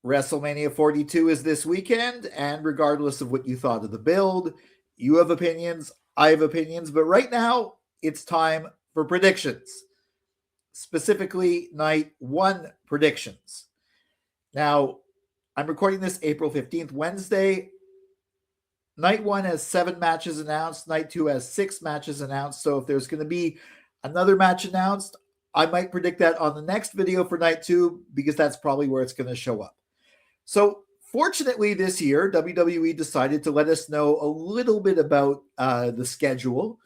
WrestleMania 42 is this weekend, and regardless of what you thought of the build, you have opinions, I have opinions, but right now it's time for predictions, specifically night one predictions. Now, I'm recording this April 15th, Wednesday. Night one has 7 matches announced. Night two has 6 matches announced. So if there's going to be another match announced, I might predict that on the next video for night two, because that's probably where it's going to show up. So fortunately this year, WWE decided to let us know a little bit about the schedule.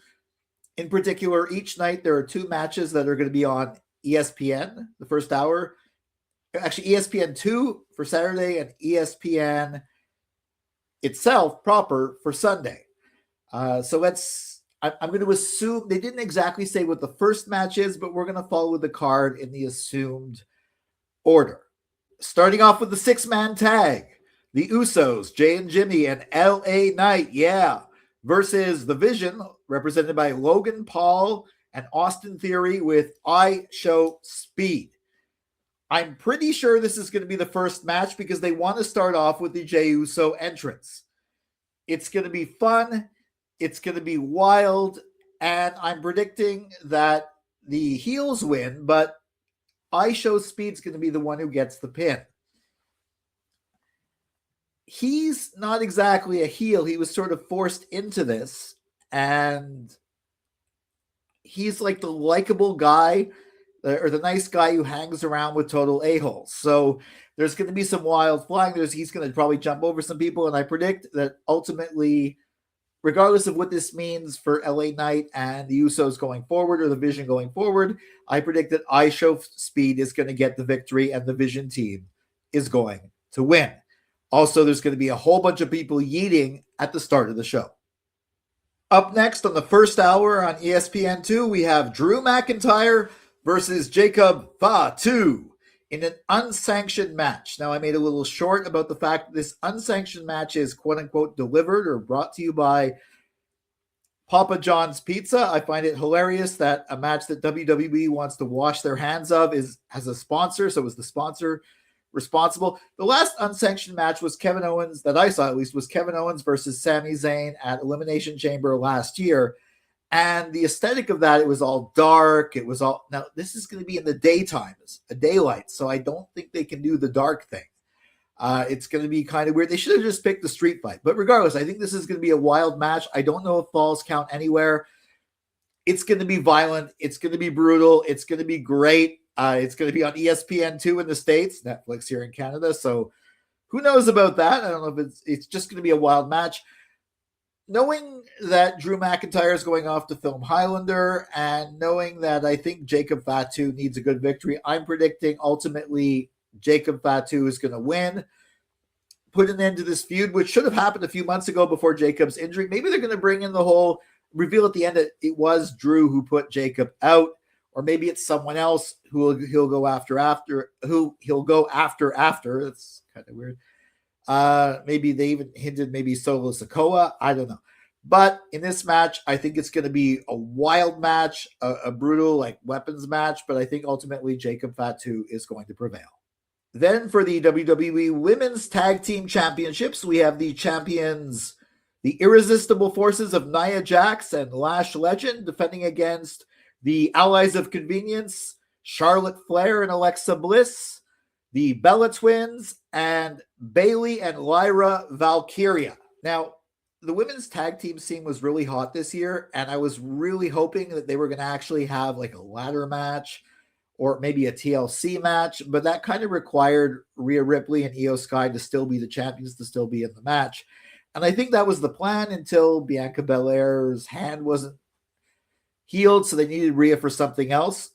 In particular, each night there are 2 matches that are going to be on ESPN, the first hour. Actually, ESPN2 for Saturday and ESPN itself proper for Sunday. I'm going to assume they didn't exactly say what the first match is, but we're going to follow the card in the assumed order. Starting off with the 6-man tag, the Usos, Jay and Jimmy, and LA Knight, versus The Vision, represented by Logan Paul and Austin Theory, with I Show Speed. I'm pretty sure this is going to be the first match because they want to start off with the Jey Uso entrance. It's going to be fun. It's going to be wild. And I'm predicting that the heels win, but I Show Speed's going to be the one who gets the pin. He's not exactly a heel. He was sort of forced into this. And he's like the likable guy, or the nice guy who hangs around with total a-holes. So there's going to be some wild flying. He's going to probably jump over some people. And I predict that ultimately, regardless of what this means for LA Knight and the Usos going forward, or the Vision going forward, I predict that I Show Speed is going to get the victory and the Vision team is going to win. Also, there's going to be a whole bunch of people yeeting at the start of the show. Up next on the first hour on ESPN2, we have Drew McIntyre versus Jacob Fatu in an unsanctioned match. Now, I made a little short about the fact that this unsanctioned match is quote-unquote delivered or brought to you by Papa John's Pizza. I find it hilarious that a match that WWE wants to wash their hands of has a sponsor, so is the sponsor responsible. The last unsanctioned match was Kevin Owens, that I saw at least, was Kevin Owens versus Sami Zayn at Elimination Chamber last year. And the aesthetic of that, it was all dark. It was all, now this is going to be in the daytime, a daylight. So I don't think they can do the dark thing. It's going to be kind of weird. They should have just picked the street fight. But regardless, I think this is going to be a wild match. I don't know if falls count anywhere. It's going to be violent. It's going to be brutal. It's going to be great. It's going to be on ESPN2 in the States, Netflix here in Canada. So who knows about that? I don't know if it's just going to be a wild match. Knowing that Drew McIntyre is going off to film Highlander, and knowing that I think Jacob Fatu needs a good victory, I'm predicting ultimately Jacob Fatu is going to win, put an end to this feud, which should have happened a few months ago before Jacob's injury. Maybe they're going to bring in the whole reveal at the end that it was Drew who put Jacob out, or maybe it's someone else who he'll go after. That's kind of weird. Maybe they even hinted maybe Solo Sikoa. I don't know. But in this match, I think it's going to be a wild match, a brutal like weapons match. But I think ultimately Jacob Fatu is going to prevail. Then for the WWE Women's Tag Team Championships, we have the champions, the Irresistible Forces of Nia Jax and Lash Legend, defending against the Allies of Convenience, Charlotte Flair and Alexa Bliss, the Bella Twins, and Bayley and Lyra Valkyria. Now, the women's tag team scene was really hot this year, and I was really hoping that they were going to actually have like a ladder match or maybe a TLC match, but that kind of required Rhea Ripley and Io Sky to still be the champions, to still be in the match. And I think that was the plan until Bianca Belair's hand wasn't healed, so they needed Rhea for something else.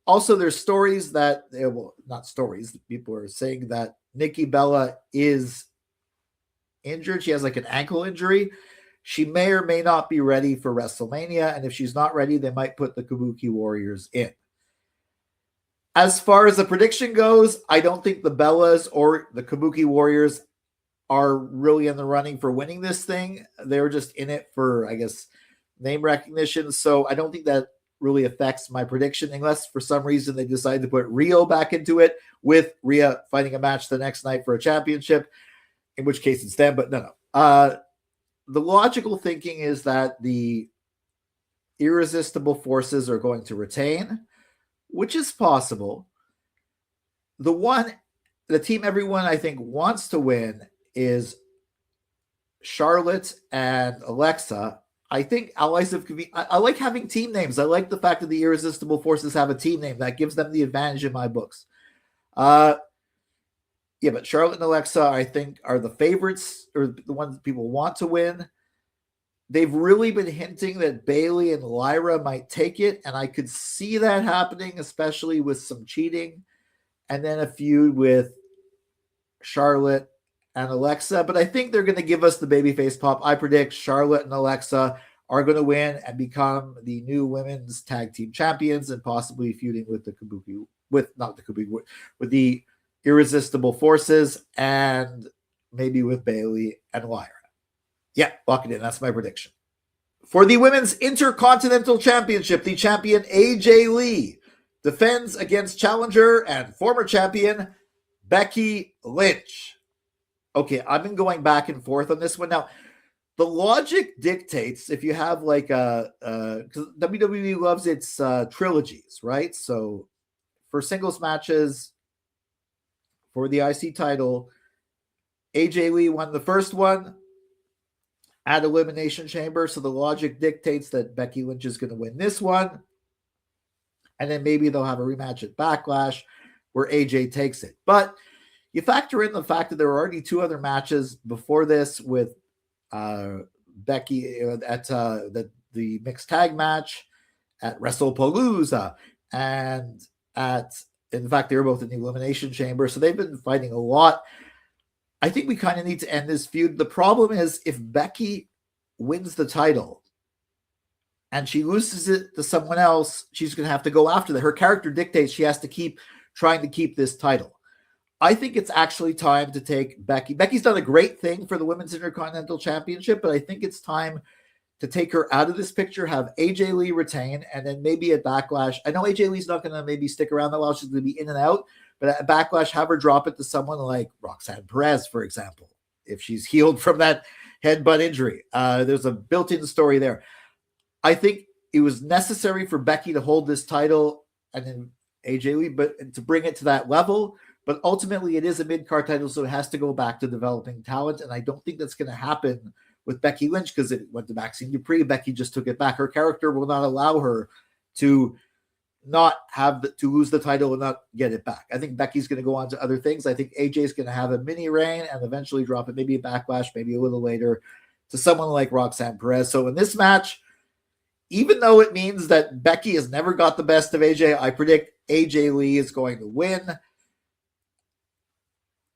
Also, there's stories that, well, not stories, people are saying that Nikki Bella is injured. She has like an ankle injury. She may or may not be ready for WrestleMania, and if she's not ready, they might put the Kabuki Warriors in. As far as the prediction goes, I don't think the Bellas or the Kabuki Warriors are really in the running for winning this thing. They were just in it for, I guess, name recognition. So I don't think that really affects my prediction, unless for some reason they decide to put Rio back into it with Rhea fighting a match the next night for a championship, in which case it's them, but no. The logical thinking is that the irresistible forces are going to retain, which is possible. The team everyone I think wants to win is Charlotte and Alexa. I think allies of convenience. I like having team names. I like the fact that the irresistible forces have a team name. That gives them the advantage in my books. Yeah, but Charlotte and Alexa, I think, are the favorites, or the ones that people want to win. They've really been hinting that Bayley and Lyra might take it, and I could see that happening, especially with some cheating, and then a feud with Charlotte and Alexa. But I think they're going to give us the babyface pop. I predict Charlotte and Alexa are going to win and become the new women's tag team champions, and possibly feuding with the with the irresistible forces, and maybe with Bayley and Lyra. Yeah, lock it in. That's my prediction. For the Women's Intercontinental Championship, the champion AJ Lee defends against challenger and former champion Becky Lynch. Okay, I've been going back and forth on this one. Now, the logic dictates, if you have like because WWE loves its trilogies, right? So for singles matches for the IC title, AJ Lee won the first one at Elimination Chamber. So the logic dictates that Becky Lynch is going to win this one. And then maybe they'll have a rematch at Backlash where AJ takes it. But you factor in the fact that there were already two other matches before this with Becky at the mixed tag match at WrestlePalooza, and in fact, they were both in the Elimination Chamber. So they've been fighting a lot. I think we kind of need to end this feud. The problem is, if Becky wins the title and she loses it to someone else, she's going to have to go after that. Her character dictates she has to keep trying to keep this title. I think it's actually time to take Becky. Becky's done a great thing for the Women's Intercontinental Championship, but I think it's time to take her out of this picture, have AJ Lee retain, and then maybe at Backlash. I know AJ Lee's not going to maybe stick around that while. She's going to be in and out. But at Backlash, have her drop it to someone like Roxanne Perez, for example, if she's healed from that headbutt injury. There's a built-in story there. I think it was necessary for Becky to hold this title and then AJ Lee, but to bring it to that level. But ultimately, it is a mid-card title, so it has to go back to developing talent. And I don't think that's going to happen with Becky Lynch, because it went to Maxine Dupree. Becky just took it back. Her character will not allow her to not have to lose the title and not get it back. I think Becky's going to go on to other things. I think AJ's going to have a mini reign and eventually drop it, maybe a Backlash, maybe a little later, to someone like Roxanne Perez. So in this match, even though it means that Becky has never got the best of AJ, I predict AJ Lee is going to win.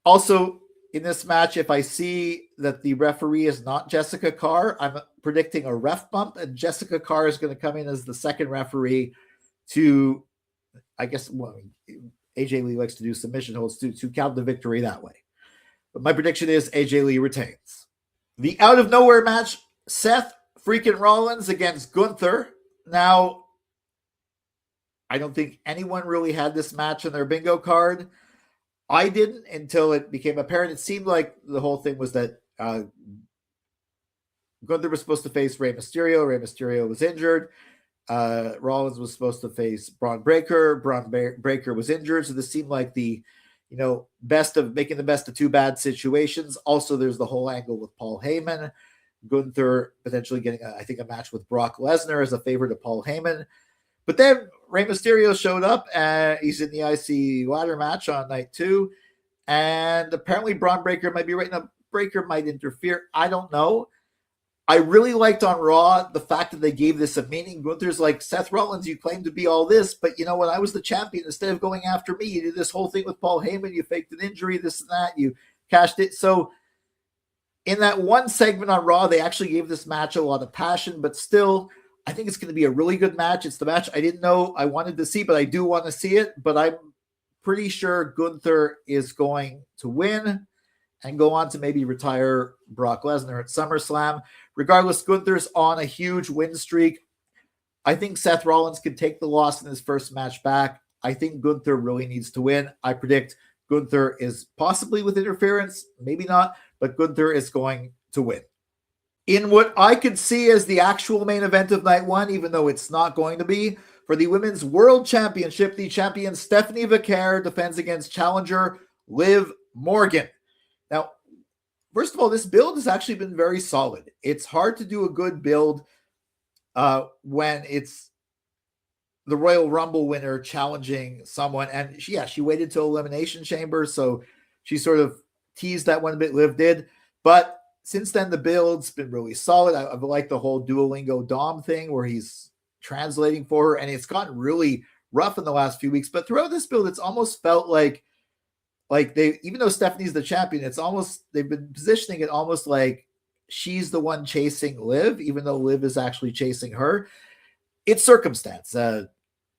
Also, in this match, if I see that the referee is not Jessica Carr, I'm predicting a ref bump, and Jessica Carr is going to come in as the second referee to, I guess, AJ Lee likes to do submission holds to count the victory that way. But my prediction is AJ Lee retains. The out of nowhere match, Seth freaking Rollins against Gunther. Now, I don't think anyone really had this match on their bingo card. I didn't until it became apparent. It seemed like the whole thing was that Gunther was supposed to face Rey Mysterio. Rey Mysterio was injured. Rollins was supposed to face Braun Breaker. Braun Breaker was injured. So this seemed like the, making the best of two bad situations. Also, there's the whole angle with Paul Heyman. Gunther potentially getting, a match with Brock Lesnar as a favor to Paul Heyman. But then Rey Mysterio showed up, and he's in the IC ladder match on night 2. And apparently Braun Breaker might be right now. Breaker might interfere. I don't know. I really liked on Raw the fact that they gave this a meaning. Gunther's like, Seth Rollins, you claim to be all this, but when I was the champion, instead of going after me, you did this whole thing with Paul Heyman. You faked an injury, this and that. You cashed it. So in that one segment on Raw, they actually gave this match a lot of passion, but still, I think it's going to be a really good match. It's the match I didn't know I wanted to see, but I do want to see it. But I'm pretty sure Gunther is going to win and go on to maybe retire Brock Lesnar at SummerSlam. Regardless, Gunther's on a huge win streak. I think Seth Rollins could take the loss in his first match back. I think Gunther really needs to win. I predict Gunther is possibly with interference, maybe not, but Gunther is going to win. In what I could see as the actual main event of night one, even though it's not going to be, for the Women's World Championship, the champion Stephanie Vaquer defends against challenger Liv Morgan. Now, first of all, this build has actually been very solid. It's hard to do a good build when it's the Royal Rumble winner challenging someone. And she waited till Elimination Chamber, so she sort of teased that one a bit, Liv did. But since then, the build's been really solid. I've liked the whole Duolingo Dom thing where he's translating for her, and it's gotten really rough in the last few weeks. But throughout this build, it's almost felt like they, even though Stephanie's the champion, it's almost, they've been positioning it almost like she's the one chasing Liv, even though Liv is actually chasing her. It's circumstance.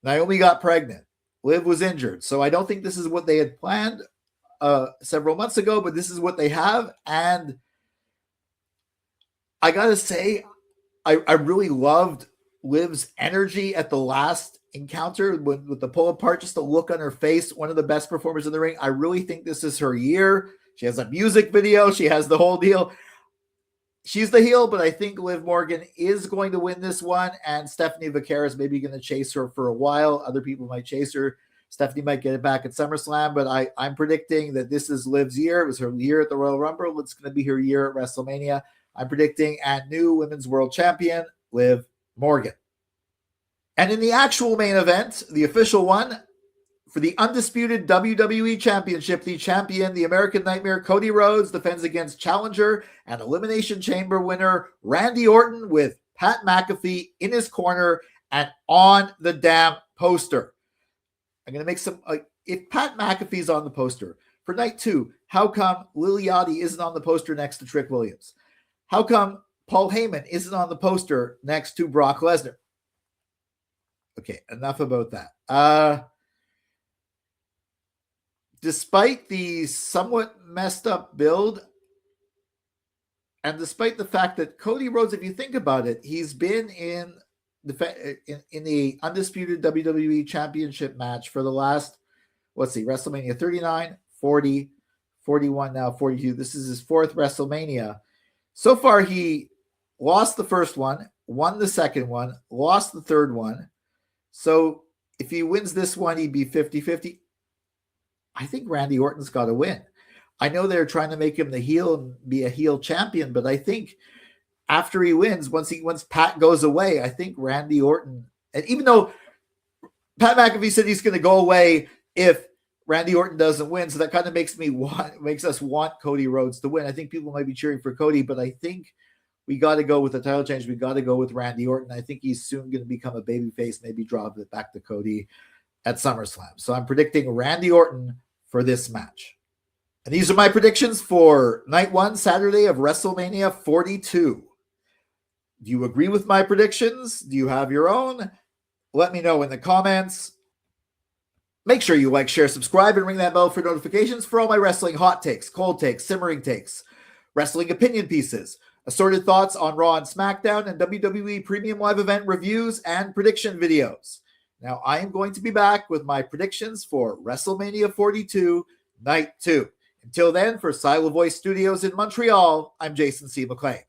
Naomi got pregnant. Liv was injured. So I don't think this is what they had planned several months ago, but this is what they have. And I got to say, I really loved Liv's energy at the last encounter with the pull apart, just the look on her face, one of the best performers in the ring. I really think this is her year. She has a music video. She has the whole deal. She's the heel, but I think Liv Morgan is going to win this one, and Stephanie Vaquer is maybe going to chase her for a while. Other people might chase her. Stephanie might get it back at SummerSlam, but I'm predicting that this is Liv's year. It was her year at the Royal Rumble. It's going to be her year at WrestleMania. I'm predicting a new Women's World Champion, Liv Morgan. And in the actual main event, the official one, for the undisputed WWE Championship, the champion, the American Nightmare, Cody Rhodes, defends against challenger and Elimination Chamber winner Randy Orton with Pat McAfee in his corner and on the damn poster. I'm going to make some, if Pat McAfee's on the poster for night two, how come Lil Yachty isn't on the poster next to Trick Williams? How come Paul Heyman isn't on the poster next to Brock Lesnar? Okay, enough about that. Despite the somewhat messed up build, and despite the fact that Cody Rhodes, if you think about it, he's been in the undisputed WWE Championship match for the last, WrestleMania 39, 40, 41, now 42. This is his fourth WrestleMania. So far, he lost the first one, won the second one, lost the third one. So if he wins this one, he'd be 50-50. I think Randy Orton's got to win. I know they're trying to make him the heel and be a heel champion, but I think after he wins, once Pat goes away, I think Randy Orton, and even though Pat McAfee said he's going to go away if Randy Orton doesn't win, so that kind of makes us want Cody Rhodes to win. I think people might be cheering for Cody, but I think we got to go with the title change. We got to go with Randy Orton. I think he's soon going to become a babyface, maybe drop it back to Cody at SummerSlam. So I'm predicting Randy Orton for this match. And these are my predictions for night one, Saturday of WrestleMania 42. Do you agree with my predictions? Do you have your own? Let me know in the comments. Make sure you like, share, subscribe, and ring that bell for notifications for all my wrestling hot takes, cold takes, simmering takes, wrestling opinion pieces, assorted thoughts on Raw and SmackDown, and WWE Premium Live Event reviews and prediction videos. Now, I am going to be back with my predictions for WrestleMania 42, Night 2. Until then, for Silo Voice Studios in Montreal, I'm Jason C. McLean.